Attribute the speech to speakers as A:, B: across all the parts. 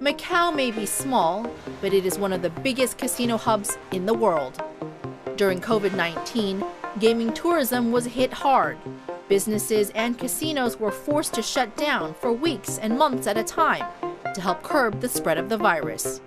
A: Macao may be small, but it is one of the biggest casino hubs in the world. During COVID-19, gaming tourism was hit hard. Businesses and casinos were forced to shut down for weeks and months at a time to help curb the spread of the virus.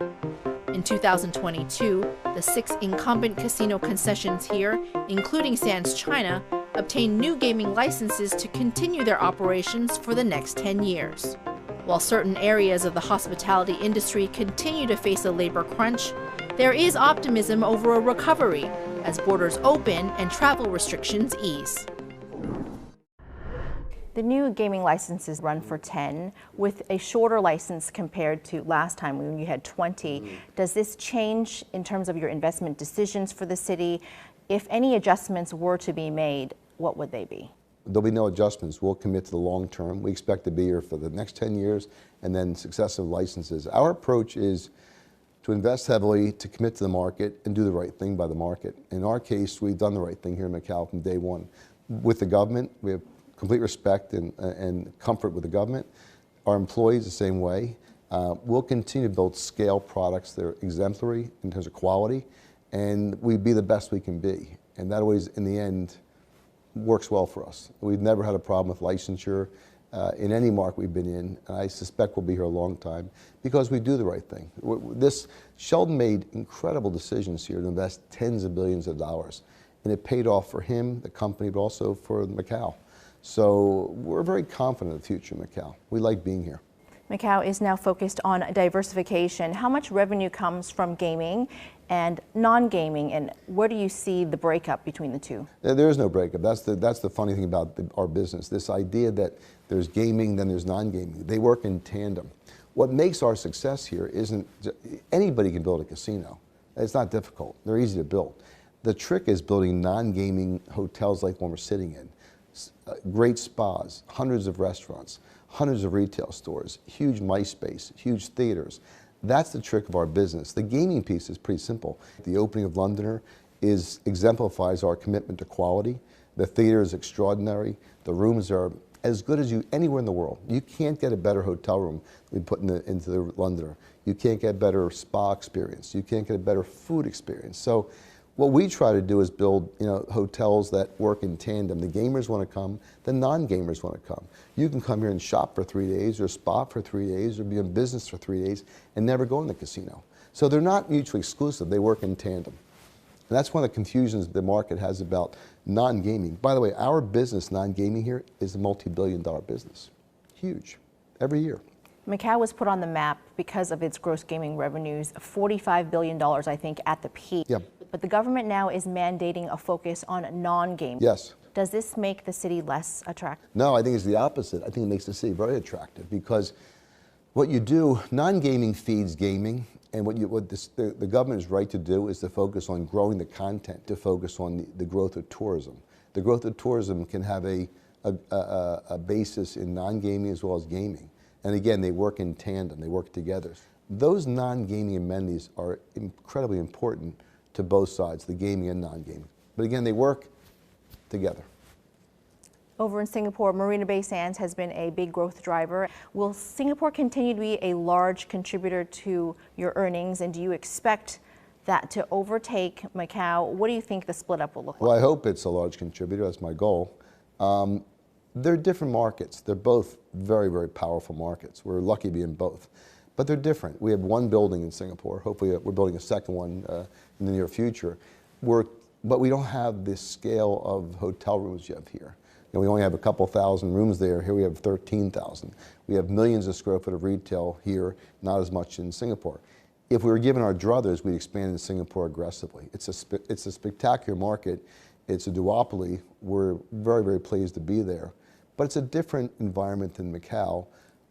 A: In 2022, the 6 incumbent casino concessions here, including Sands China, obtained new gaming licenses to continue their operations for the next 10 years. While certain areas of the hospitality industry continue to face a labor crunch, there is optimism over a recovery as borders open and travel restrictions ease.
B: The new gaming licenses run for 10, with a shorter license compared to last time when you had 20. Does this change in terms of your investment decisions for the city? If any adjustments were to be made, what would they be?
C: There'll be no adjustments. We'll commit to the long term. We expect to be here for the next 10 years and then successive licenses. Our approach is to invest heavily, to commit to the market, and do the right thing by the market. In our case, we've done the right thing here in Macao from day one. With the government, we have complete respect and comfort with the government. Our employees the same way. We'll continue to build scale products that are exemplary in terms of quality, and we be the best we can be. And that always, in the end, works well for us. We've never had a problem with licensure in any market we've been in, and I suspect we'll be here a long time because we do the right thing. Sheldon made incredible decisions here to invest tens of billions of dollars, and it paid off for him, the company, but also for Macao. So we're very confident in the future of Macao. We like being here.
B: Macao is now focused on diversification. How much revenue comes from gaming and non-gaming, and where do you see the breakup between the two?
C: There is no breakup. That's the funny thing about our business. This idea that there's gaming, then there's non-gaming. They work in tandem. What makes our success here isn't, anybody can build a casino. It's not difficult. They're easy to build. The trick is building non-gaming hotels like one we're sitting in. Great spas, hundreds of restaurants, hundreds of retail stores, huge MICE space, huge theaters. That's the trick of our business. The gaming piece is pretty simple. The opening of Londoner exemplifies our commitment to quality. The theater is extraordinary. The rooms are as good as anywhere in the world. You can't get a better hotel room than we put into the Londoner. You can't get a better spa experience. You can't get a better food experience. So what we try to do is build, hotels that work in tandem. The gamers want to come, the non-gamers want to come. You can come here and shop for 3 days, or spa for 3 days, or be in business for 3 days, and never go in the casino. So they're not mutually exclusive, they work in tandem. And that's one of the confusions the market has about non-gaming. By the way, our business, non-gaming here, is a multi-billion-dollar business. Huge, every year.
B: Macao was put on the map because of its gross gaming revenues, $45 billion, I think, at the peak.
C: Yeah.
B: But the government now is mandating a focus on non-gaming.
C: Yes.
B: Does this make the city less attractive?
C: No, I think it's the opposite. I think it makes the city very attractive because what you do, non-gaming feeds gaming, and what the government is right to do is to focus on growing the content, to focus on the growth of tourism. The growth of tourism can have a basis in non-gaming as well as gaming. And again, they work in tandem, they work together. Those non-gaming amenities are incredibly important to both sides, the gaming and non-gaming. But again, they work together.
B: Over in Singapore, Marina Bay Sands has been a big growth driver. Will Singapore continue to be a large contributor to your earnings, and do you expect that to overtake Macao? What do you think the split up will look like?
C: Well, I hope it's a large contributor. That's my goal. They're different markets. They're both very, very powerful markets. We're lucky to be in both. But they're different. We have one building in Singapore. Hopefully we're building a second one in the near future. But we don't have this scale of hotel rooms you have here. We only have a couple thousand rooms there. Here we have 13,000. We have millions of square foot of retail here, not as much in Singapore. If we were given our druthers, we'd expand in Singapore aggressively. It's a spectacular market. It's a duopoly. We're very, very pleased to be there. But it's a different environment than Macao,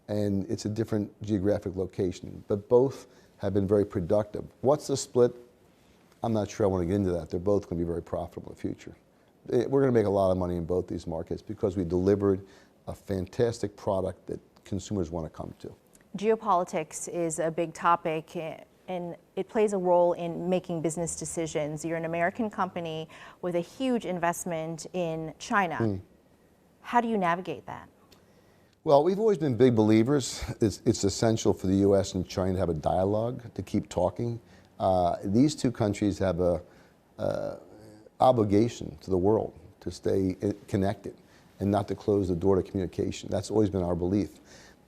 C: and it's a different geographic location. But both have been very productive. What's the split? I'm not sure I want to get into that. They're both going to be very profitable in the future. We're going to make a lot of money in both these markets because we delivered a fantastic product that consumers want to come to.
B: Geopolitics is a big topic, and it plays a role in making business decisions. You're an American company with a huge investment in China. How do you navigate that?
C: Well, we've always been big believers. It's essential for the U.S. and China to have a dialogue, to keep talking. These two countries have a obligation to the world to stay connected and not to close the door to communication. That's always been our belief.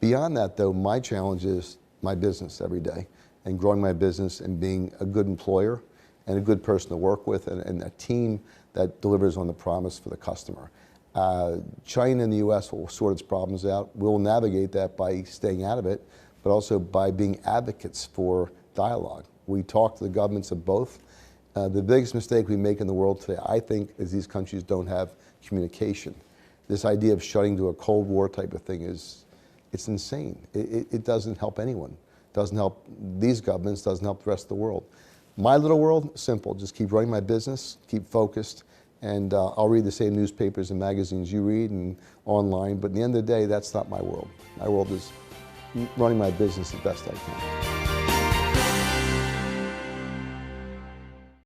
C: Beyond that, though, my challenge is my business every day and growing my business and being a good employer and a good person to work with and a team that delivers on the promise for the customer. China and the U.S. will sort its problems out. We'll navigate that by staying out of it, but also by being advocates for dialogue. We talk to the governments of both. The biggest mistake we make in the world today, I think, is these countries don't have communication. This idea of shutting to a Cold War type of thing it's insane. It doesn't help anyone. It doesn't help these governments, doesn't help the rest of the world. My little world, simple. Just keep running my business, keep focused, and I'll read the same newspapers and magazines you read and online, but at the end of the day, that's not my world. My world is running my business the best I can.